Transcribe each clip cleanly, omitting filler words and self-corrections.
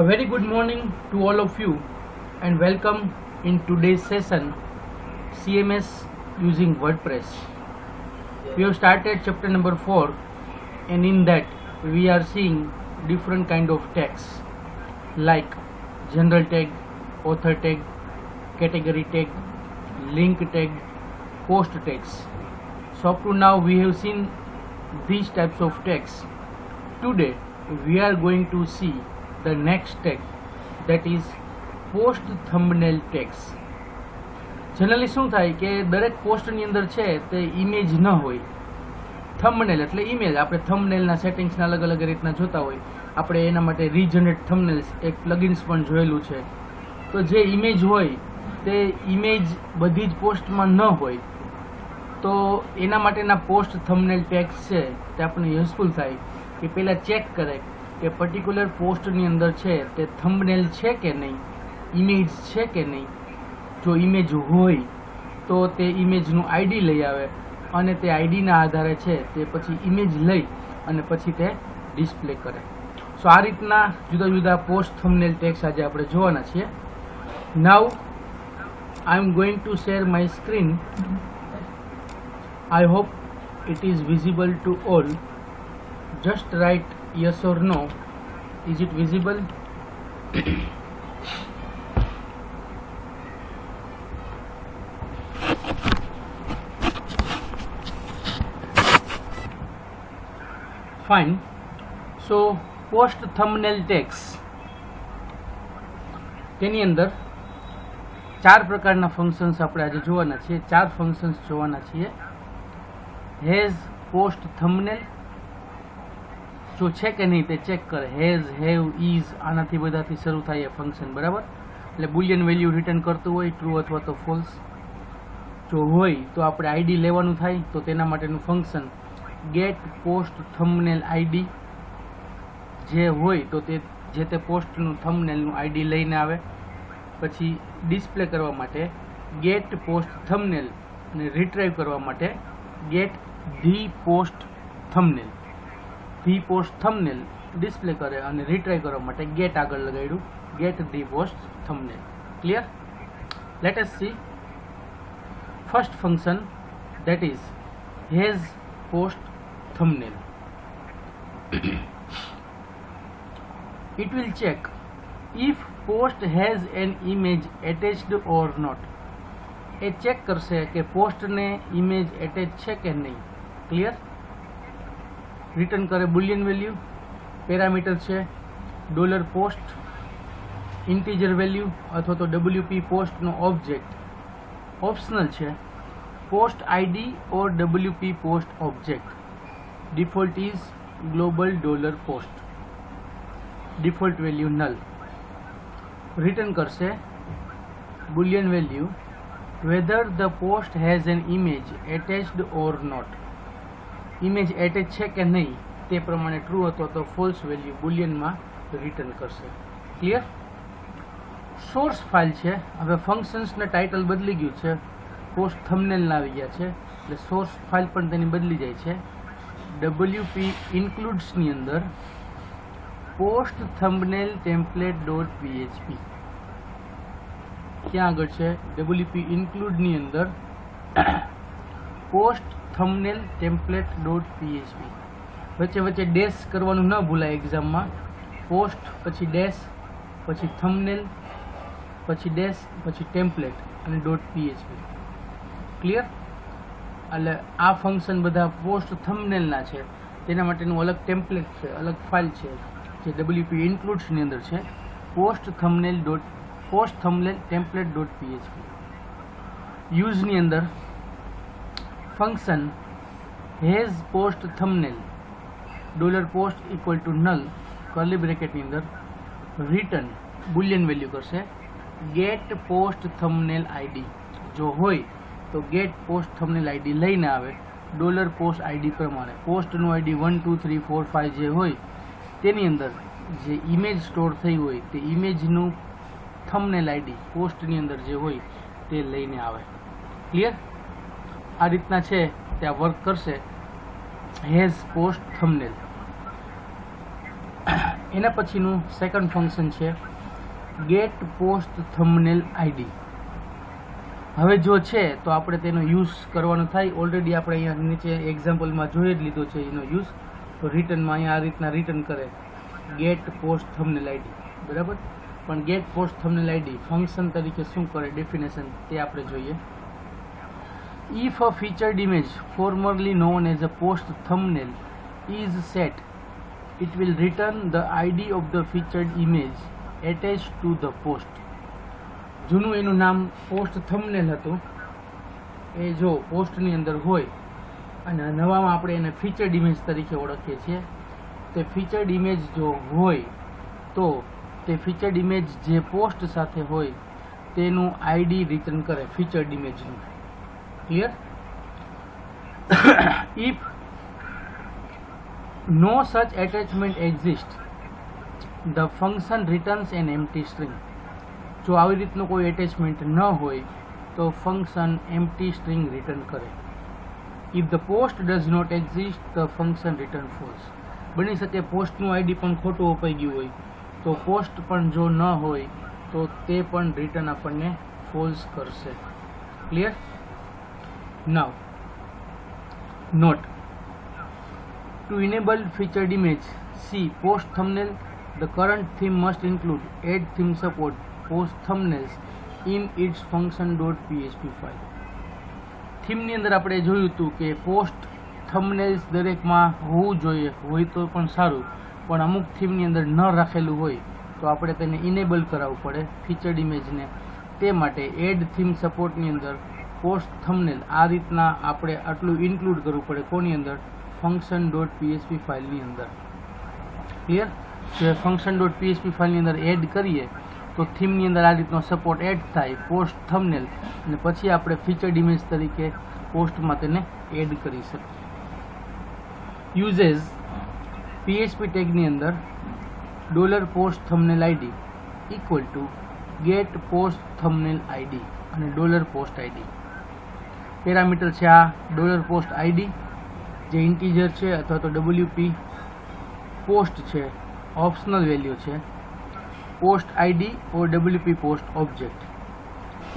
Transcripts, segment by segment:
A very good morning to all of you and welcome in today's session CMS using WordPress. We have started chapter number 4 and in that we are seeing different kind of tags like general tag, author tag, category tag, link tag, post tags. So up to now we have seen these types of tags. Today we are going to see the next tag, that is post thumbnail tags. Generally શું થાય કે દરેક પોસ્ટની અંદર છે તે image ન હોય. Thumbnail એટલે ઇમેજ. આપણે થંબનેલના સેટિંગ્સના અલગ અલગ રીતના જોતા હોય. આપણે એના માટે રીજનરેટ થંબનેલ્સ એક પ્લગઇન્સ પણ જોયેલું છે. તો જે ઇમેજ હોય તે ઇમેજ બધી જ પોસ્ટમાં ન હોય તો એના માટેના પોસ્ટ થંબનેલ ટેગ્સ છે તે આપણને યુઝફુલ થાય કે પહેલાં ચેક કરે કે પર્ટિક્યુલર પોસ્ટની અંદર છે તે થંબનેલ છે કે નહીં, ઇમેજ છે કે નહીં. જો ઇમેજ હોય તો તે ઇમેજનું આઈડી લઈ આવે અને તે આઈડીના આધારે છે તે પછી ઇમેજ લઈ અને પછી તે ડિસ્પ્લે કરે. સો આ રીતના જુદા જુદા પોસ્ટ થંબનેલ ટેગ્સ આજે આપણે જોવાના છીએ. Now I am going to share my screen. I hope it is visible to all. Just write yes or no. Is it visible? Fine. So post thumbnail tags તેની અંદર ચાર પ્રકારના functions આપણે આજે જોવાના છીએ. ચાર ફંક્શન્સ જોવાના છીએ. હેઝ પોસ્ટ થંબનેલ જો છે કે નહીં તે ચેક કરે. હેઝ, હેવ, ઇઝ આનાથી બધાથી શરૂ થાય એ ફંક્શન, બરાબર. એટલે બુલિયન વેલ્યુ રિટર્ન કરતું હોય, ટ્રુ અથવા તો ફોલ્સ. જો હોય તો આપણે આઈડી લેવાનું થાય તો તેના માટેનું function get post thumbnail ID. જે હોય તો તે જે તે પોસ્ટનું થંબનેલનું આઈડી લઈને આવે. પછી ડિસ્પ્લે કરવા માટે ગેટ પોસ્ટ થંબનેલ અને રિટ્રાઈવ કરવા માટે get the post thumbnail. The post thumbnail display કરે અને રિટ્રાઈ કરવા માટે ગેટ આગળ લગાડ્યું, get the post thumbnail. Clear? Let us see first function, that is has post thumbnail. It will check if post has an image attached or not. એ check કરશે કે પોસ્ટને ઇમેજ એટેચ છે કે નહીં. ક્લિયર? રિટર્ન કરે boolean value. Parameter છે $post, integer value અથવા તો WP પોસ્ટનો ઓબ્જેક્ટ. ઓપ્શનલ છે post ID or WP post object. Default is global $post. Default value null. Return કરશે boolean value whether the post has an image attached or not. Image attach છે કે નહીં તે પ્રમાણે ટ્રુ અથવા તો ફોલ્સ વેલ્યુ બુલિયનમાં રિટર્ન કરશે. Clear? Source file છે. હવે ફંક્શન્સના ટાઇટલ બદલી ગયું છે, પોસ્ટ થંબનેલના આવી ગયા છે એટલે સોર્સ ફાઇલ પણ તેની બદલી જાય છે. WP ઇન્ક્લુડ્સની અંદર પોસ્ટ થંબનેલ ટેમ્પલેટ.php ક્યાં આગળ છે? WP ઇન્ક્લુડની અંદર પોસ્ટ થંબનેલ ટેમ્પલેટ.php. વચ્ચે વચ્ચે ડેશ કરવાનું ન ભૂલાય એક્ઝામમાં. પોસ્ટ પછી ડેશ પછી થંબનેલ પછી ડેશ પછી ટેમ્પલેટ અને .php. ક્લિયર? એટલે આ ફંક્શન બધા પોસ્ટ થંબનેલના છે. તેના માટેનું અલગ ટેમ્પલેટ છે, અલગ ફાઇલ છે જે WP ઇન્ક્લુડ્સની અંદર છે. Post thumbnail template. યુઝની અંદર function has post thumbnail $post equal to null curly બ્રેકેટની અંદર રિટર્ન બુલિયન વેલ્યુ કરશે ગેટ પોસ્ટ થંબનેલ આઈડી. જો હોય તો ગેટ પોસ્ટ થંબનેલ આઈડી લઈને આવે $પોસ્ટ આઈડી પ્રમાણે. પોસ્ટનું આઈડી 1 2 3 4 5 જે હોય તેની અંદર જે ઇમેજ સ્ટોર થઈ હોય તે ઇમેજનું થંબનેલ આઈડી પોસ્ટની અંદર જે હોય તે લઈને આવે. ક્લિયર? આ રીતના છે ત્યાં વર્ક કરશે હેઝ પોસ્ટ થંબનેલ. એના પછીનું સેકન્ડ ફંક્શન છે ગેટ પોસ્ટ થંબનેલ આઈડી. હવે જો છે તો આપણે તેનો યુઝ કરવાનો થાય. ઓલરેડી આપણે અહીંયા નીચે એક્ઝામ્પલમાં જોઈ જ લીધો છે એનો યુઝ. તો રિટર્નમાં અહીંયા આ રીતના રિટર્ન કરે ગેટ પોસ્ટ થંબનેલ આઈડી, બરાબર. પણ get post thumbnail ID function તરીકે શું કરે, ડેફિનેશન તે આપણે જોઈએ. If a featured image formerly known as a post thumbnail is set, it will return the ID of the featured image attached to the post. જૂનું એનું નામ post thumbnail હતું, એ જો પોસ્ટની અંદર હોય અને નવામાં આપણે એને ફીચર્ડ ઇમેજ તરીકે ઓળખીએ છીએ. તે ફીચર્ડ ઇમેજ જો હોય તો તે ફીચર્ડ ઇમેજ જે પોસ્ટ સાથે હોય તેનું આઈડી રિટર્ન કરે featured ઇમેજનું. Clear? If no such attachment exists, the function returns an empty string. જો આવી રીતનું કોઈ એટેચમેન્ટ ન હોય તો ફંક્શન એમ્પ્ટી સ્ટ્રિંગ રિટર્ન કરે. If the post does not exist, the function return false. બની શકે પોસ્ટનું આઈડી પણ ખોટું અપાઈ ગયું હોય તો પોસ્ટ પણ જો ન હોય તો તે પણ રિટર્ન આપણને ફોલ્સ કરશે. Clear? Now, note: to enable featured image, see post thumbnail. The current theme must include add theme support post thumbnails in its function.php file. થીમની અંદર આપણે જોયું હતું કે પોસ્ટ થંબનેલ્સ દરેકમાં હોવું જોઈએ, હોય તો પણ સારું, પણ અમુક થીમની અંદર ન રાખેલું હોય તો આપણે તેને ઇનેબલ કરાવવું પડે ફીચર્ડ ઇમેજને. તે માટે એડ થીમ સપોર્ટની અંદર પોસ્ટ થંબનેલ આ રીતના આપણે આટલું ઇન્ક્લુડ કરવું પડે. કોની અંદર? function.php ફાઇલની અંદર. ક્લિયર? જો function.php ફાઇલની અંદર એડ કરીએ તો થીમની અંદર આ રીતનો સપોર્ટ એડ થાય પોસ્ટ થંબનેલ, અને પછી આપણે ફીચર્ડ ઇમેજ તરીકે પોસ્ટમાં તેને એડ કરી શકીએ. યુઝેસ PHP ટેગની અંદર $post thumbnail ID equal to get post thumbnail ID અને $post ID. પેરામીટર છે આ $post ID જે ઇન્ટીજર છે અથવા તો WP પોસ્ટ છે ઓપ્શનલ વેલ્યુ છે. Post ID or WP post object.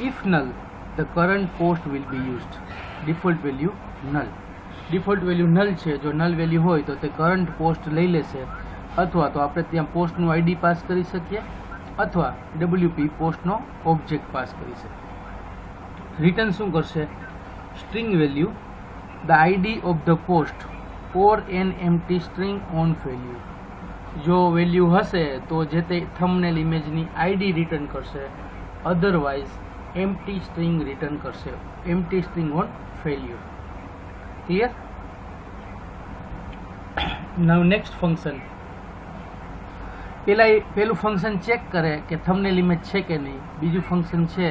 If null, the current post will be used. Default value null. Default value null છે. જો નલ વેલ્યુ હોય તો તે કરંટ પોસ્ટ લઈ લેશે, અથવા તો આપણે ત્યાં પોસ્ટનું આઈડી પાસ કરી શકીએ અથવા WP પોસ્ટનો ઓબ્જેક્ટ પાસ કરી શકીએ. રિટર્ન શું કરશે? String value the ID of the post or an empty string on value. જો વેલ્યુ હશે તો જે તે થંબનેલ ઇમેજની આઈડી રિટર્ન કરશે, અધરવાઇઝ એમ્પ્ટી સ્ટ્રિંગ રિટર્ન કરશે, empty string on value. Clear? Now next function. પેલું ફંક્શન ચેક કરે કે થંબનેલ ઇમેજ છે કે નહીં. બીજું ફંક્શન છે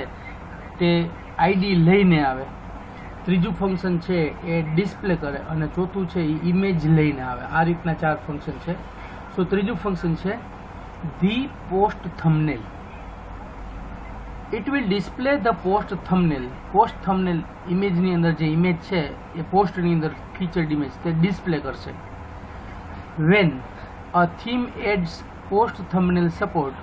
તે આઈડી લઈને આવે. ત્રીજું ફંક્શન છે એ ડિસ્પ્લે કરે અને ચોથું છે એ ઇમેજ લઈને આવે. આ રીતના 4 ફંક્શન છે. સો ત્રીજું ફંક્શન છે the post thumbnail. It will display the post thumbnail. Post thumbnail ઇમેજની અંદર જે ઇમેજ છે એ પોસ્ટની અંદર ફીચર્ડ ઇમેજ તે ડિસ્પ્લે કરશે. When a theme adds post thumbnail support,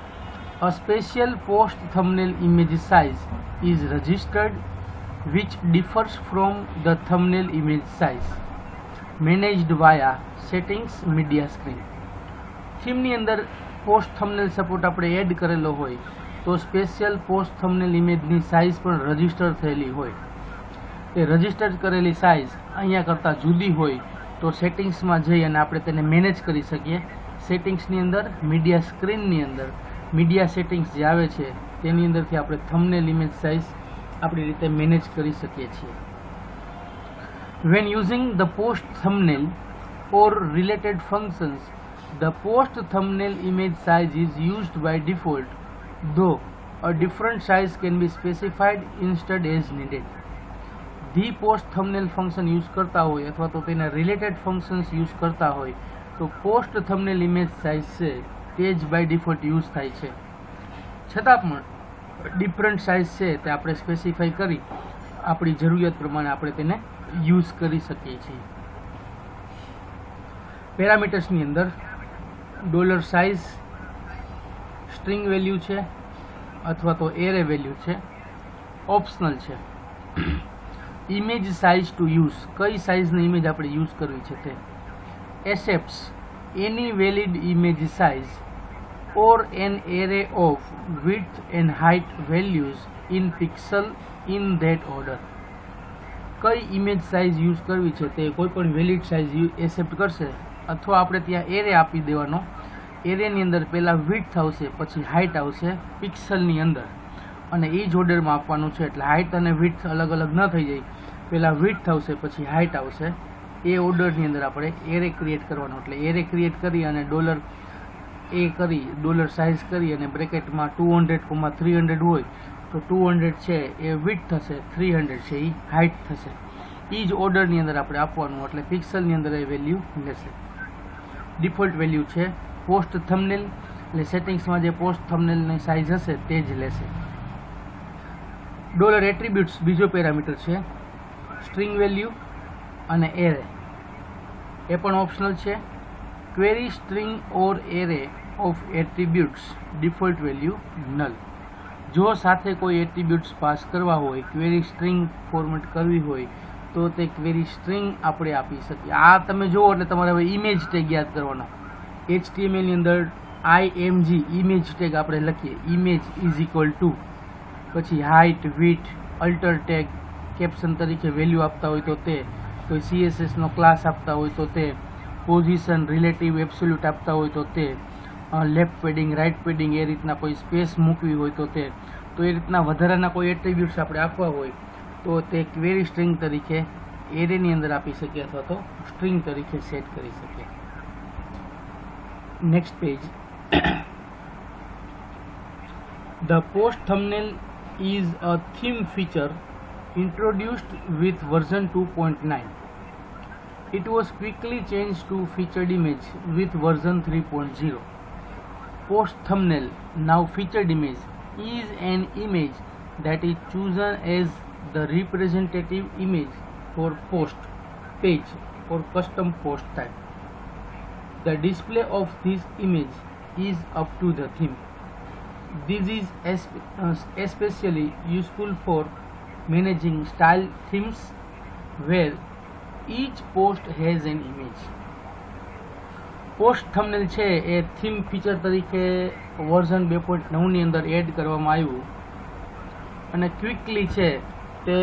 a special post thumbnail image size is registered which differs from the thumbnail image size, managed via settings media screen. થીમની અંદર post thumbnail support આપણે add કરેલો હોય તો special post thumbnail ઇમેજની size પણ register થયેલી હોય. એ register કરેલી size અહીંયા કરતાં જુદી હોય તો સેટિંગ્સમાં જઈ અને આપણે તેને મેનેજ કરી શકીએ. સેટિંગ્સની અંદર મીડિયા સ્ક્રીનની અંદર મીડિયા સેટિંગ્સ જે આવે છે તેની અંદરથી આપણે થંબનેલ ઇમેજ સાઇઝ આપણી રીતે મેનેજ કરી શકીએ છીએ. When using the post thumbnail or related functions, the post thumbnail image size is used by default, though a different size can be specified instead as needed. The post thumbnail function use કરતા હોય અથવા તો તેના related functions use કરતા હોય તો post thumbnail image size છે તે જ by default use થાય છે. છતાં પણ ડિફરન્ટ સાઇઝ છે તે આપણે સ્પેસિફાઈ કરી આપણી જરૂરિયાત પ્રમાણે આપણે તેને યુઝ કરી શકીએ છીએ. પેરામીટર્સની અંદર ડોલર સાઇઝ સ્ટ્રિંગ વેલ્યુ છે અથવા તો એરે વેલ્યુ છે, ઓપ્શનલ છે. ઇમેજ સાઇઝ ટુ યુઝ, કઈ સાઇઝની ઇમેજ આપણે યુઝ કરવી છે તે. Accepts any valid image size or an array of width and height values in pixel in that order. કઈ ઇમેજ સાઇઝ યુઝ કરવી છે તે કોઈ પણ વેલિડ સાઇઝ એક્સેપ્ટ કરશે, અથવા આપણે ત્યાં એરે આપી દેવાનો. એરેની અંદર પહેલાં વિડ્થ આવશે, પછી હાઇટ આવશે પિક્સલની અંદર, અને એ જ ઓર્ડરમાં આપવાનું છે. એટલે હાઇટ અને વિડ્થ અલગ અલગ ન થઈ જાય, પહેલાં વિડ્થ આવશે પછી હાઇટ આવશે. એ ઓર્ડરની અંદર આપણે એરે ક્રિએટ કરવાનો. એટલે એરે ક્રિએટ કરી અને ડોલર ડોલર સાઇઝ કરી અને બ્રેકેટમાં 200,300 હોય તો 200 છે એ વિડ્થ થશે, 300 છે એ હાઇટ થશે. એ જ ઓર્ડરની અંદર આપણે આપવાનું, એટલે પિક્સલની અંદર એ વેલ્યુ લેશે. ડિફોલ્ટ વેલ્યુ છે પોસ્ટ થંબનેલ, એટલે સેટિંગ્સમાં જે પોસ્ટ થંબનેલની સાઇઝ હશે તે જ લેશે. ડોલર એટ્રીબ્યુટ્સ બીજો પેરામીટર છે. સ્ટ્રિંગ વેલ્યુ અને એરે એ પણ ઓપ્શનલ છે. Query string or array of attributes default value null. જો સાથે કોઈ એટ્રીબ્યુટ્સ પાસ કરવા હોય, ક્વેરી સ્ટ્રિંગ ફોર્મેટ કરવી હોય તો તે ક્વેરી સ્ટ્રિંગ આપણે આપી શકીએ. આ તમે જુઓ એટલે તમારે હવે ઇમેજ ટેગ યાદ કરવાનો. HTML ની અંદર IMG ઇમેજ ટેગ આપણે લખીએ. ઇમેજ ઇઝ ઇક્વલ ટુ પછી height, width, alter tag, caption તરીકે વેલ્યુ આપતા હોય તો તે, કોઈ CSS નો ક્લાસ આપતા હોય તો તે, પોઝિશન, રિલેટિવ, એબ્સોલ્યુટ આપતા હોય તો તે, લેફ્ટ પેડિંગ, રાઇટ પેડિંગ, એ રીતના કોઈ સ્પેસ મૂકવી હોય તો તે, તો એ રીતના વધારાના કોઈ એટ્રીબ્યુટ્સ આપણે આપવા હોય તો તે ક્વેરી સ્ટ્રિંગ તરીકે એરેની અંદર આપી શકીએ અથવા તો સ્ટ્રિંગ તરીકે સેટ કરી શકીએ. Next page. The post thumbnail is a theme feature introduced with version 2.9. It was quickly changed to featured image with version 3.0. Post thumbnail, now featured image, is an image that is chosen as the representative image for post page or custom post type. The display of this image is up to the theme. This is especially useful for managing style themes where each post has an image. Post thumbnail છે એ theme feature તરીકે version 2.9 ની અંદર add કરવામાં આવ્યું, અને quickly છે તે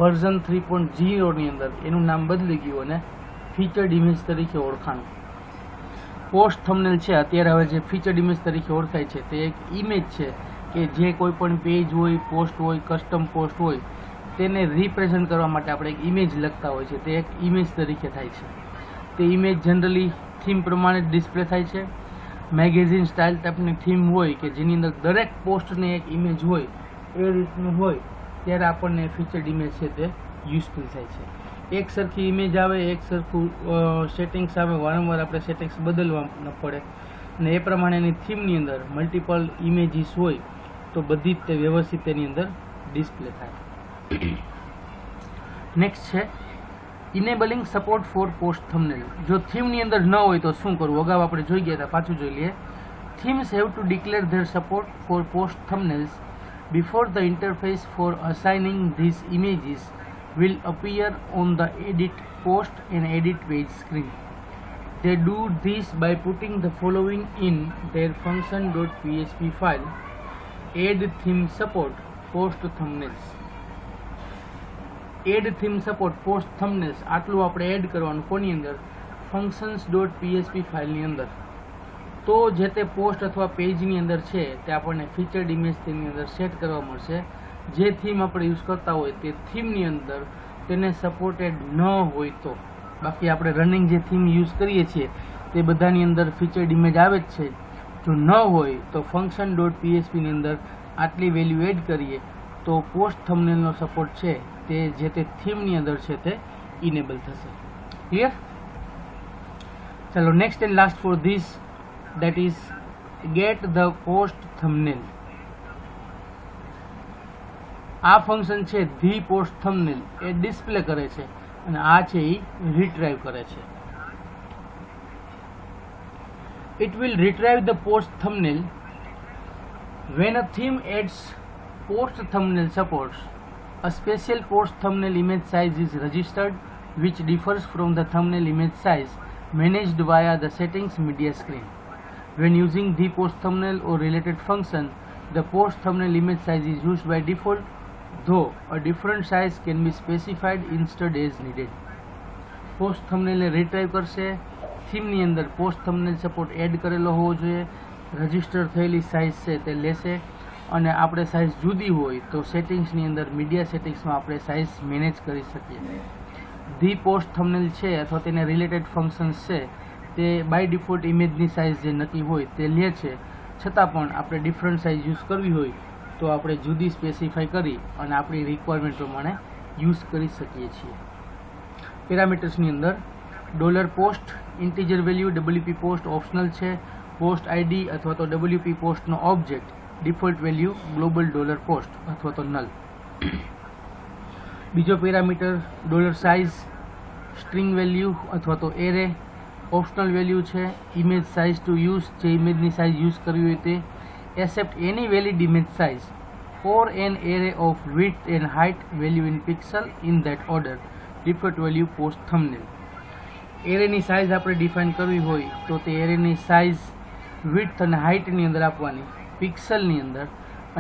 version 3.0 ની અંદર એનું નામ બદલી ગયું અને ફીચર્ડ ઇમેજ તરીકે ઓળખાણું. પોસ્ટ થંબનેલ છે અત્યારે હવે જે ફીચર્ડ ઇમેજ તરીકે ઓળખાય છે તે એક ઇમેજ છે કે જે કોઈ પણ પેજ હોય, પોસ્ટ હોય, કસ્ટમ પોસ્ટ હોય તેને રિપ્રેઝન્ટ કરવા માટે આપણે એક ઇમેજ લખતા હોય છે, તે એક ઇમેજ તરીકે થાય છે. તે ઇમેજ જનરલી થીમ પ્રમાણે ડિસ્પ્લે થાય છે. મેગેઝિન સ્ટાઇલ ટાઈપની થીમ હોય કે જેની અંદર દરેક પોસ્ટની એક ઇમેજ હોય એ રીતનું હોય ત્યારે આપણને ફીચર્ડ ઇમેજ છે તે યુઝફુલ થાય છે. એક સરખી ઇમેજ આવે, એક સરખું સેટિંગ્સ આવે, વારંવાર આપણે સેટિંગ્સ બદલવા ન પડે, અને એ પ્રમાણેની થીમની અંદર મલ્ટિપલ ઇમેજીસ હોય તો બધી જ તે વ્યવસ્થિત તેની અંદર ડિસ્પ્લે થાય. નેક્સ્ટ છે ઇનેબલિંગ સપોર્ટ ફોર પોસ્ટ થંબનેલ. જો થીમની અંદર ન હોય તો શું કરવું? અગાઉ આપણે જોઈ ગયા હતા, પાછું જોઈ લઈએ. Themes have to declare there support four post thumbnails before the interface for assigning these images will appear on the edit post and edit page screen. They do this by putting the following in their function.php file: add theme support post thumbnails. Add theme support post thumbnails આટલું આપણે add કરવાનું કોની અંદર? functions.php ફાઇલની અંદર. તો જે તે post અથવા પેજની અંદર છે તે આપણને ફીચર્ડ ઇમેજ તેની અંદર સેટ કરવા મળશે. જે થીમ આપણે યુઝ કરતા હોય તે થીમની અંદર તેને સપોર્ટેડ ન હોય તો. બાકી આપણે રનિંગ જે થીમ યુઝ કરીએ છીએ તે બધાની અંદર ફીચર્ડ ઇમેજ આવે જ છે. જો ન હોય તો function.php ની અંદર આટલી વેલ્યુ એડ કરીએ તો પોસ્ટ થંબનેલનો સપોર્ટ છે તે જે તે થીમની અંદર છે તે ઇનેબલ થશે. ક્લિયર? ચાલો next and last for this, that is get the post thumbnail. આ ફંક્શન છે the post thumbnail A display કરે છે અને આ છે એ રિટ્રાઈવ કરે છે. It will retrieve the post thumbnail. When a theme adds post thumbnail supports, a special post thumbnail image size is registered, which differs from the thumbnail image size managed via the settings media screen. When using the post thumbnail or related function, the post thumbnail image size is used by default, though a different size can be specified instead as needed. Post થંબનેલને retrieve કરશે. થીમની અંદર post thumbnail support add કરેલો હોવો જોઈએ. Register થયેલી size છે તે લેશે અને આપણે સાઇઝ જુદી હોય તો સેટિંગ્સની અંદર મીડિયા સેટિંગ્સમાં આપણે સાઇઝ મેનેજ કરી શકીએ. ધી પોસ્ટ થંબનેલ છે અથવા તેને રિલેટેડ ફંક્શન્સ છે તે બાય ડિફોલ્ટ ઇમેજની સાઇઝ જે નક્કી હોય તે લે છે. છતાં પણ આપણે ડિફરન્ટ સાઇઝ યુઝ કરવી હોય તો આપણે જુદી સ્પેસિફાઈ કરી અને આપણી રિક્વાયરમેન્ટ પ્રમાણે યુઝ કરી શકીએ છીએ. પેરામીટર્સની અંદર $post integer value WP post optional છે. પોસ્ટ આઈડી અથવા તો WP પોસ્ટનો object default value global $post અથવા તો નલ. બીજો પેરામીટર $સાઇઝ સ્ટ્રિંગ વેલ્યુ અથવા તો એરે ઓપ્શનલ વેલ્યુ છે. ઇમેજ સાઇઝ ટુ યુઝ જે ઇમેજની સાઇઝ યુઝ કરવી હોય તે. Accept any valid image size or an array of width and height value in pixel in that order. Default value post thumbnail. એરેની size આપણે define કરવી હોય તો તે એરેની સાઇઝ વિડ્થ અને હાઇટની અંદર આપવાની પિક્સલની અંદર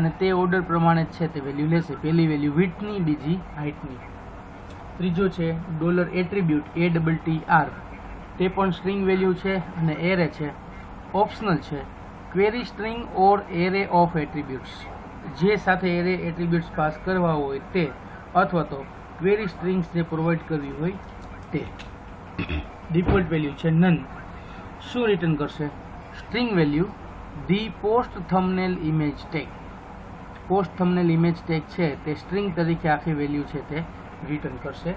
અને તે ઓર્ડર પ્રમાણે છે તે વેલ્યુ લેશે. પહેલી વેલ્યુ વિડ્થની, બીજી હાઇટની. ત્રીજો છે $એટ્રીબ્યુટ ATTR. તે પણ સ્ટ્રિંગ વેલ્યુ છે અને એરે છે. ઓપ્શનલ છે. Query string or array of attributes. જે સાથે એરે એટ્રીબ્યુટ્સ પાસ કરવા હોય તે અથવા તો ક્વેરી સ્ટ્રિંગ્સ જે પ્રોવાઈડ કરવી હોય તે. ડિફોલ્ટ વેલ્યુ છે નન. શું રિટર્ન કરશે? String value the post thumbnail image tag. Post thumbnail image tag છે તે સ્ટ્રિંગ તરીકે આખી વેલ્યુ છે તે રિટર્ન કરશે.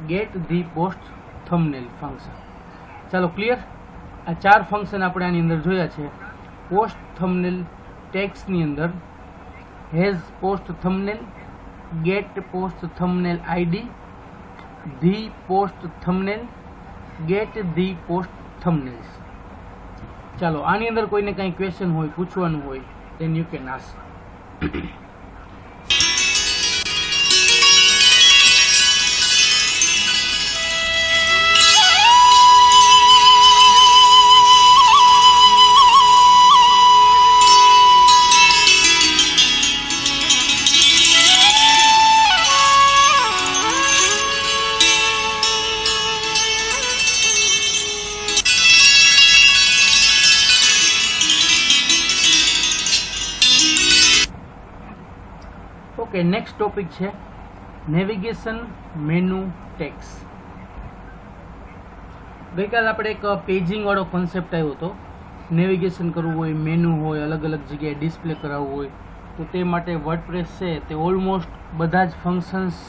Gate the post thumbnail function. ચાલો ક્લિયર. આ 4 ફંક્શન આપણે આની અંદર જોયા છે. પોસ્ટ થંબનેલ ટેગ્સની અંદર has post thumbnail, get post thumbnail id, the post thumbnail, get the post thumbnails. ચાલો આની અંદર કોઈને કંઈ ક્વેશ્ચન હોય, પૂછવાનું હોય, then you can ask. Okay, next topic છે નેવિગેશન મેનુ ટેક્સ. ગઈકાલે આપણે એક પેજિંગ વાળો કોન્સેપ્ટ આવ્યો હતો. નેવિગેશન કરવું હોય, મેનુ હોય, અલગ અલગ જગ્યાએ ડિસ્પ્લે કરાવવું હોય તો તે માટે વર્ડપ્રેસ છે તે ઓલમોસ્ટ બધા જ ફંક્શન્સ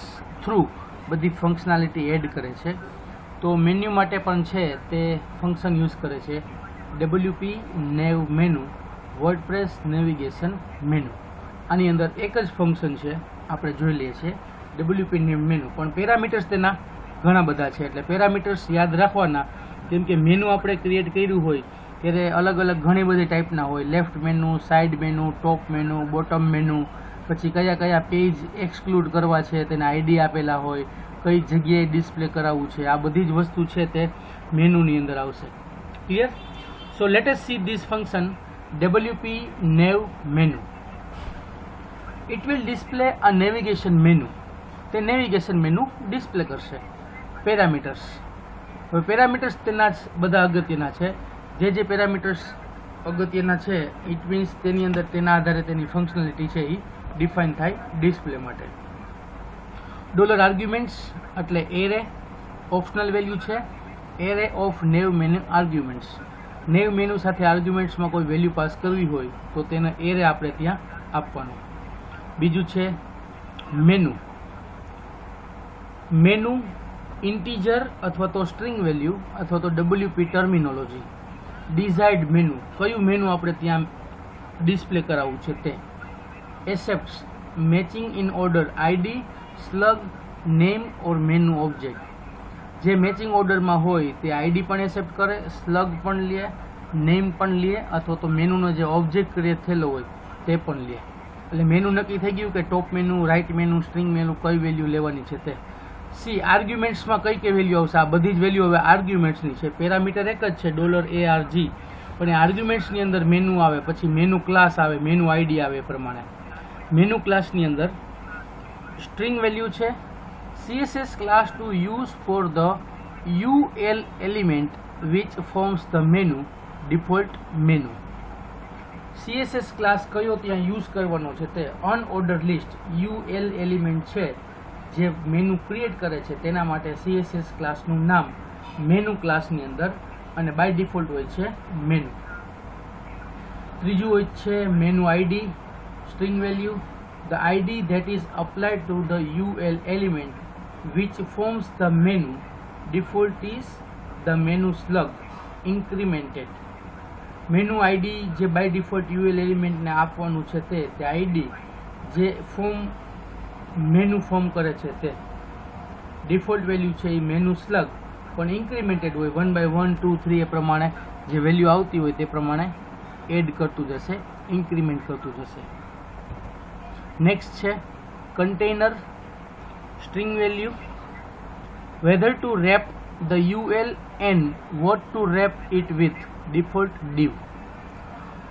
થ્રુ બધી ફંક્શનાલિટી એડ કરે છે. તો મેન્યુ માટે પણ છે તે ફંક્શન યુઝ કરે છે WP nav menu, WordPress navigation menu. આની અંદર એક જ ફંક્શન છે આપણે જોઈ લઈએ છીએ WP નેવ મેનુ. પણ પેરામીટર્સ તેના ઘણા બધા છે એટલે પેરામીટર્સ યાદ રાખવાના. કેમ કે મેનુ આપણે ક્રિએટ કર્યું હોય ત્યારે અલગ અલગ ઘણી બધી ટાઈપના હોય. લેફ્ટ મેનુ, સાઇડ મેનુ, ટોપ મેનુ, બોટમ મેનુ, પછી કયા કયા પેજ એક્સક્લુડ કરવા છે તેના આઈડી આપેલા હોય, કઈ જગ્યાએ ડિસ્પ્લે કરાવવું છે, આ બધી જ વસ્તુ છે તે મેનુની અંદર આવશે. Clear? So let us see this function WP nav menu. It will display a navigation menu. તે નેવિગેશન મેનુ ડિસ્પ્લે કરશે. પેરામીટર્સ. હવે પેરામીટર્સ તેના જ બધા અગત્યના છે. જે પેરામીટર્સ અગત્યના છે ઇટ મીન્સ તેની અંદર તેના આધારે તેની ફંક્શનાલિટી છે એ ડિફાઇન થાય ડિસ્પ્લે માટે. $આર્ગ્યુમેન્ટ્સ એટલે એરે ઓપ્શનલ વેલ્યુ છે. Array of nav menu arguments. Nav menu સાથે આર્ગ્યુમેન્ટ્સમાં કોઈ વેલ્યુ પાસ કરવી હોય તો તેને એરે આપણે ત્યાં આપવાનું. બીજું છે મેનુ. મેનુ ઇન્ટીજર અથવા તો સ્ટ્રિંગ વેલ્યુ અથવા તો WP ટર્મિનોલોજી. ડિઝાયર્ડ મેનુ, કયું મેનુ આપણે ત્યાં ડિસ્પ્લે કરાવવું છે તે. Accepts matching in order ID, slug, name or menu object. જે મેચિંગ ઓર્ડરમાં હોય તે આઈડી પણ એક્સેપ્ટ કરે, સ્લગ પણ લે, નેમ પણ લે અથવા તો મેનુનો જે ઓબ્જેક્ટ ક્રિએટ થયેલો હોય તે પણ લે. એટલે મેનુ નક્કી થઈ ગયું કે top menu, right menu, string menu કઈ વેલ્યુ લેવાની છે તે. સી આર્ગ્યુમેન્ટ્સમાં કઈ વેલ્યુ આવશે? આ બધી જ વેલ્યુ હવે આર્ગ્યુમેન્ટ્સની છે. પેરામીટર એક જ છે $ARG, પણ એ આર્ગ્યુમેન્ટ્સની અંદર મેનુ આવે, પછી મેનુ ક્લાસ આવે, મેનુ આઈડી આવે. એ પ્રમાણે મેનુ ક્લાસની અંદર સ્ટ્રિંગ વેલ્યુ છે. CSS class to use for the UL element which forms the menu default menu. CSS class કયો ત્યાં યુઝ કરવાનો છે તે અનઓર્ડર લિસ્ટ UL એલિમેન્ટ છે જે મેનુ ક્રિએટ કરે છે તેના માટે CSS ક્લાસનું નામ મેનુ ક્લાસની અંદર અને બાય ડિફોલ્ટ હોય છે મેનુ. ત્રીજું હોય છે menu ID string value. The ID that is applied to the UL element which forms the menu default is the menu slug incremented. Menu ID જે બાય ડિફોલ્ટ UL એલિમેન્ટને આપવાનું છે તે આઈડી જે મેનુ ફોર્મ કરે છે તે default value છે એ મેનુ સ્લગ પણ ઇન્ક્રીમેન્ટેડ હોય 1 by 1 2 3 એ પ્રમાણે જે વેલ્યુ આવતી હોય તે પ્રમાણે એડ કરતું જશે, ઇન્ક્રીમેન્ટ કરતું જશે. નેક્સ્ટ છે container string value. Whether to wrap the UL and what to wrap it with default div.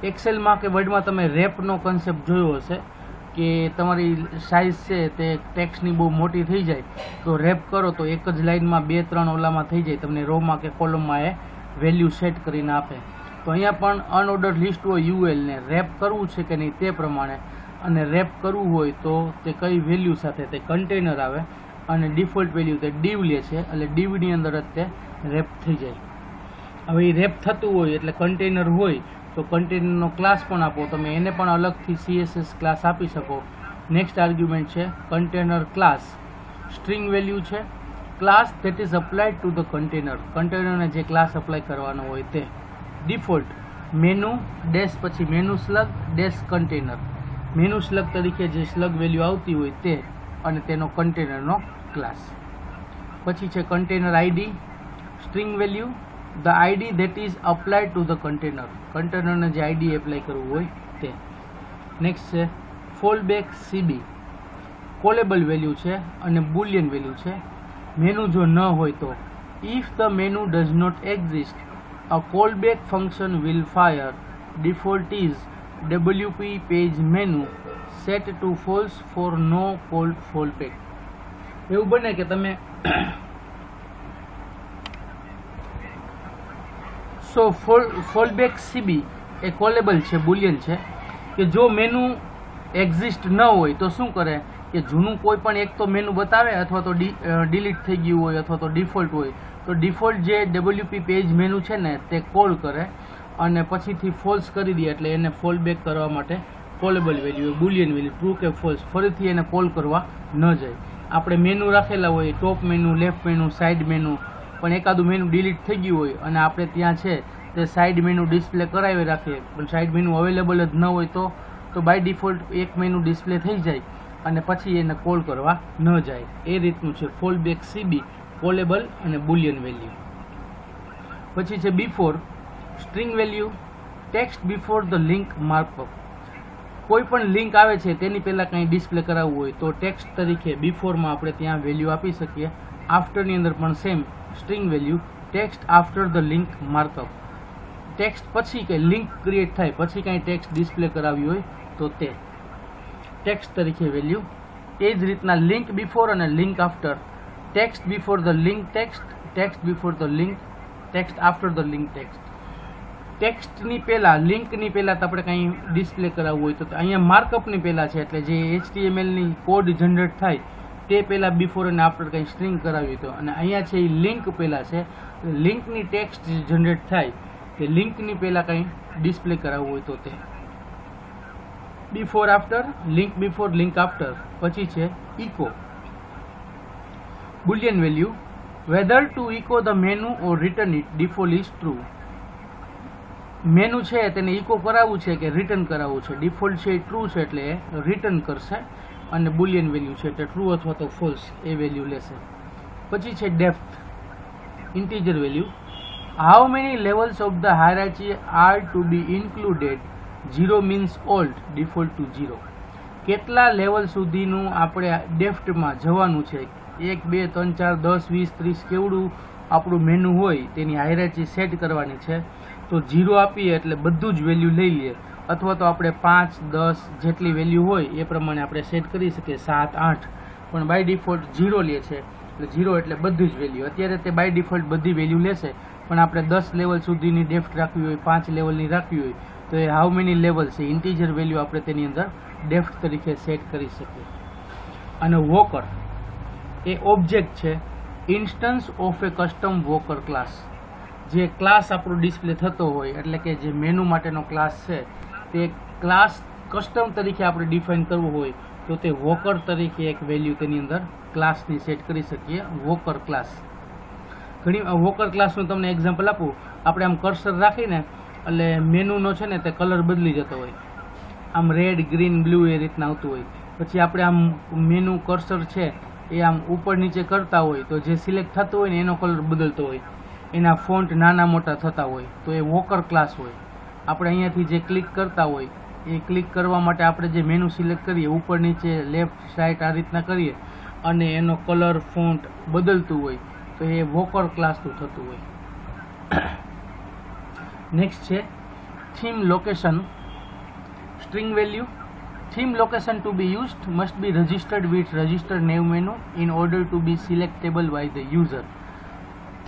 એક્સેલમાં કે વર્ડમાં તમે રેપનો કન્સેપ્ટ જોયો હશે કે તમારી સાઇઝ છે તે ટેક્સ્ટની બહુ મોટી થઈ જાય તો રેપ કરો તો એક જ લાઇનમાં 2-3 ઓલામાં થઈ જાય, તમને રોમાં કે કોલમમાં એ વેલ્યુ સેટ કરીને આપે. તો અહીંયા પણ અનઓર્ડર લિસ્ટ હોય UL ને રેપ કરવું છે કે નહીં તે પ્રમાણે, અને રેપ કરવું હોય તો તે કઈ વેલ્યુ સાથે તે કન્ટેનર આવે અને ડિફોલ્ટ વેલ્યુ તે div લે છે, એટલે divની અંદર જ તે રેપ થઈ જાય. હવે એ રેપ થતું હોય એટલે કન્ટેનર હોય તો કન્ટેનરનો ક્લાસ પણ આપો, તમે એને પણ અલગથી CSS ક્લાસ આપી શકો. નેક્સ્ટ આર્ગ્યુમેન્ટ છે કન્ટેનર ક્લાસ. સ્ટ્રિંગ વેલ્યુ છે class that is applied to the container, કન્ટેનરને જે ક્લાસ અપ્લાય કરવાનો હોય તે. ડિફોલ્ટ મેનુ ડેશ પછી menu slug dash container, menu slug તરીકે જે સ્લગ વેલ્યુ આવતી હોય તે અને તેનો કન્ટેનરનો ક્લાસ. પછી છે container ID string value the ID that is applied to the container, કન્ટેનરને જે આઈડી એપ્લાય કરવું હોય તે. નેક્સ્ટ છે ફોલબેક CB, કોલેબલ વેલ્યુ છે અને બુલિયન વેલ્યુ છે. મેનુ જો ન હોય તો if the menu does not exist a callback function will fire. Default is WP page menu set to false for no called fallback. એવું બને કે તમે ફોલબેક CB એ કોલેબલ છે, બુલિયન છે કે જો મેનુ એક્ઝિસ્ટ ન હોય તો શું કરે કે જૂનું કોઈ પણ એક તો મેનુ બતાવે અથવા તો ડિલીટ થઈ ગયું હોય અથવા તો ડિફોલ્ટ હોય તો ડિફોલ્ટ જે WP પેજ મેનુ છે ને તે કોલ કરે અને પછીથી ફોલ્સ કરી દે, એટલે એને ફોલ બેક કરવા માટે કોલેબલ વેલ્યુ બુલિયન વેલ્યુ ટ્રુ કે ફોલ્સ ફરીથી એને કોલ કરવા ન જાય. આપણે મેનુ રાખેલા હોય top menu, left menu, side menu, પણ એકાદું મેનુ ડિલીટ થઈ ગયું હોય અને આપણે ત્યાં છે તે સાઈડ મેનુ ડિસ્પ્લે કરાવી રાખીએ પણ સાઈડ મેનુ અવેલેબલ જ ન હોય તો બાય ડિફોલ્ટ એક મેનુ ડિસ્પ્લે થઈ જાય અને પછી એને કોલ કરવા ન જાય. એ રીતનું છે ફોલબેક CB, કોલેબલ અને બુલિયન વેલ્યુ. પછી છે before string value text before the link markup. કોઈ પણ લિંક આવે છે તેની પહેલાં કંઈ ડિસ્પ્લે કરાવવું હોય તો ટેક્સ્ટ તરીકે બિફોરમાં આપણે ત્યાં વેલ્યુ આપી શકીએ. આફ્ટરની અંદર પણ same string value text after the link markup. Text પછી કે લિંક ક્રિએટ થાય પછી કાંઈ ટેક્સ્ટ ડિસ્પ્લે કરાવી હોય તો તે ટેક્સ્ટ તરીકે વેલ્યુ. એ જ રીતના લિંક બિફોર અને link after. Text before the link text, text before the link text after the link text. ટેક્સ્ટની પહેલાં લિંકની પહેલાં આપણે કંઈ ડિસ્પ્લે કરાવવું હોય તો અહીંયા માર્કઅપની પહેલાં છે એટલે જે HTMLની કોડ જનરેટ થાય તે પહેલાં બિફોર અને આફ્ટર કંઈ સ્ટ્રિંગ કરાવી તો, અને અહીંયા છે એ લિંક પહેલાં છે લિંકની ટેક્સ્ટ જે જનરેટ થાય તે લિંકની પહેલાં કંઈ ડિસ્પ્લે કરાવવું હોય તો તે before after, link before, link after. પછી છે echo boolean value whether to echo the menu or return it, default is true. Menu છે તેને ઇકો કરાવવું છે કે રિટર્ન કરાવવું છે, ડિફોલ્ટ છે એ ટ્રુ છે એટલે એ રિટર્ન કરશે અને બુલિયન વેલ્યુ છે એટલે ટ્રુ અથવા તો ફોલ્સ એ વેલ્યુ લેશે. પછી છે depth integer value how many levels of the hierarchy are to be included? 0 means all, default to 0. કેટલા લેવલ સુધીનું આપણે ડેફ્ટમાં જવાનું છે? 1 2 3 4 10 20 30 કેવડું આપણું મેનુ હોય તેની હાયરાર્ચી સેટ કરવાની છે. તો 0 આપીએ એટલે બધું જ વેલ્યુ લઈ લઈએ, અથવા તો આપણે 5 10 જેટલી વેલ્યુ હોય એ પ્રમાણે આપણે સેટ કરી શકીએ, 7 8, પણ બાય ડિફોલ્ટ 0 લે છે એટલે 0 એટલે બધું જ વેલ્યુ. અત્યારે તે બાય ડિફોલ્ટ બધી વેલ્યુ લેશે, પણ આપણે 10 લેવલ સુધીની ડેફ્ટ રાખવી હોય, 5 લેવલની રાખવી હોય તો એ હાઉ મેની લેવલ છે ઇન્ટીજર વેલ્યુ આપણે તેની અંદર ડેફ્ટ તરીકે સેટ કરી શકીએ. અને વોકર એ ઓબ્જેક્ટ છે, instance of A custom walker class. જે ક્લાસ આપણો ડિસ્પ્લે થતો હોય, એટલે કે જે મેનુ માટેનો ક્લાસ છે તે ક્લાસ કસ્ટમ તરીકે આપણે ડિફાઇન કરવું હોય તો તે વોકર તરીકે એક વેલ્યુ તેની અંદર ક્લાસની સેટ કરી શકીએ, વોકર ક્લાસ. ઘણી વોકર ક્લાસનું તમને એક્ઝામ્પલ આપું. આપણે આમ કર્સર રાખીને એટલે મેનુનો છે ને તે કલર બદલી જતો હોય, આમ રેડ ગ્રીન બ્લુ એ રીતના આવતું હોય. પછી આપણે આમ મેનુ કર્સર છે એ આમ ઉપર નીચે કરતા હોય તો જે સિલેક્ટ થતું હોય ને એનો કલર બદલતો હોય, એના ફોન્ટ નાના મોટા થતા હોય, તો એ વોકર ક્લાસ હોય. આપણે અહીંયાથી જે ક્લિક કરતા હોય એ ક્લિક કરવા માટે આપણે જે મેનુ સિલેક્ટ કરીએ, ઉપર નીચે લેફ્ટ રાઈટ આ રીતના કરીએ અને એનો કલર ફોન્ટ બદલતું હોય તો એ વોકર ક્લાસનું થતું હોય. નેક્સ્ટ છે theme location string value. Theme location to be used must be registered with registered nav menu in order to be selectable by the user.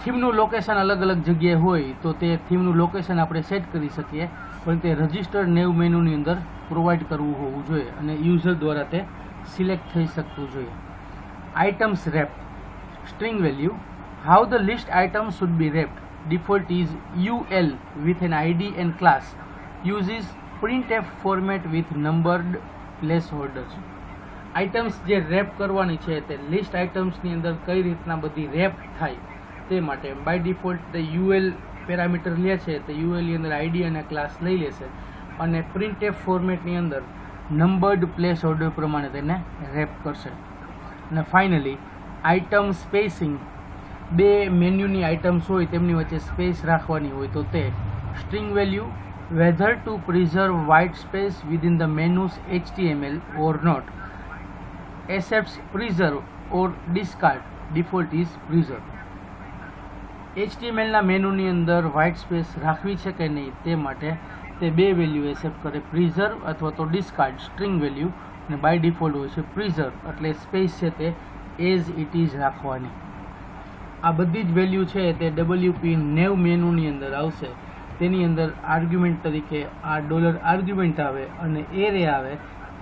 થીમનું લોકેશન અલગ અલગ જગ્યાએ હોય તો તે થીમનું લોકેશન આપણે સેટ કરી શકીએ, પણ તે રજિસ્ટર્ડ નેવ મેનુની અંદર પ્રોવાઈડ કરવું હોવું જોઈએ અને યુઝર દ્વારા તે સિલેક્ટ થઈ શકવું જોઈએ. Items wrap string value. How the list items should be wrapped? Default is UL with an ID and class. Uses printf format with numbered placeholders. Items જે રેપ કરવાની છે તે લિસ્ટ આઇટમ્સની અંદર કઈ રીતના બધી રેપ થાય તે માટે બાય ડિફોલ્ટ તે UL પેરામીટર લે છે, તે UL ની અંદર ID અને ક્લાસ લઈ લેશે અને printf ફોર્મેટની અંદર નંબર્ડ પ્લેસ હોલ્ડર પ્રમાણે તેને રેપ કરશે. અને ફાઇનલી આઇટમ સ્પેસિંગ. બે મેન્યુની આઇટમ્સ હોય તેમની વચ્ચે સ્પેસ રાખવાની હોય તો તે string value. Whether to preserve white space within the menus HTML or not. Accepts preserve or discard. Default is preserve. HTML ના મેનુની અંદર વ્હાઇટ સ્પેસ રાખવી છે કે નહીં તે માટે તે બે વેલ્યુ એસેપ્ટ કરે, પ્રિઝર્વ અથવા તો ડિસ્કાર્ડ સ્ટ્રિંગ વેલ્યુ, અને બાય ડિફોલ્ટ હોય છે પ્રિઝર્વ, એટલે સ્પેસ છે તે એઝ ઇટ ઇઝ રાખવાની. આ બધી જ વેલ્યુ છે તે WP નેવ મેનુની અંદર આવશે. તેની અંદર આર્ગ્યુમેન્ટ તરીકે આ $આર્ગ્યુમેન્ટ આવે અને એરે આવે.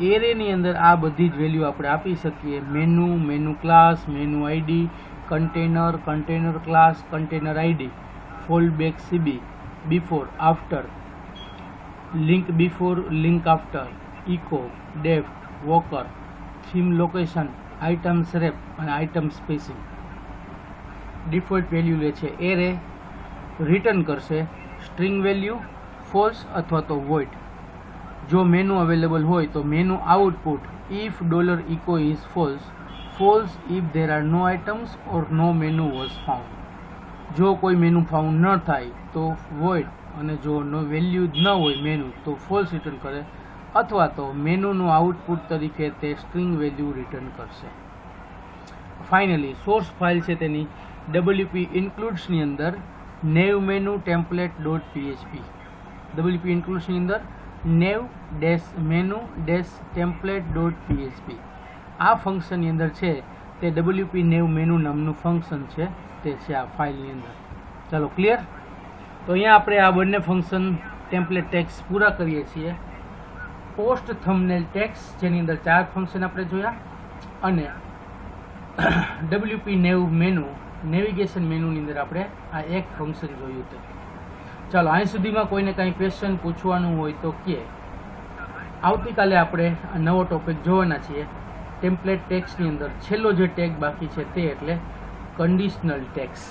એરેની અંદર આ બધી જ વેલ્યુ આપણે આપી શકીએ. Menu, menu class, menu ID, container, container class, container ID, fallback CB, before, after, link before, link after, echo, depth, walker, theme location, items wrap અને આઇટમ સ્પેસિંગ. ડિફોલ્ટ વેલ્યુ લે છે એરે, રિટર્ન કરશે string value false અથવા તો void. જો menu available હોય તો menu output if $echo is false, false if there are no items or no menu was found. જો કોઈ મેનુ ફાઉન્ડ ન થાય તો વોઇડ, અને જો નો વેલ્યુ ન હોય મેનુ તો ફોલ્સ રિટર્ન કરે, અથવા તો મેનુનું આઉટપુટ તરીકે તે સ્ટ્રિંગ વેલ્યુ રિટર્ન કરશે. ફાઇનલી સોર્સ ફાઇલ છે તેની WP ઇન્ક્લુડ્સની અંદર નેવ મેનુ ટેમ્પલેટ .php. WP ઇન્ક્લુડ્સની અંદર nav-menu-template.php આ ફંક્શનની અંદર છે તે WP નેવ મેનુ નામનું ફંક્શન છે, તે છે આ ફાઇલની અંદર. ચાલો ક્લિયર. તો અહીંયા આપણે આ બંને ફંક્શન ટેમ્પલેટ ટેક્સ પૂરા કરીએ છીએ. પોસ્ટ થંબનેલ ટેક્સ જેની અંદર 4 ફંક્શન આપણે જોયા, અને WP નેવ મેનુ નેવિગેશન મેનુની અંદર આપણે આ એક ફંક્શન જોયું હતું. ચાલો અહીં સુધીમાં કોઈને કાંઈ ક્વેશ્ચન પૂછવાનું હોય તો કે. આવતીકાલે આપણે આ નવો ટોપિક જોવાના છીએ. ટેમ્પલેટ ટેક્સની અંદર છેલ્લો જે ટેગ બાકી છે તે એટલે કન્ડિશનલ ટેક્સ.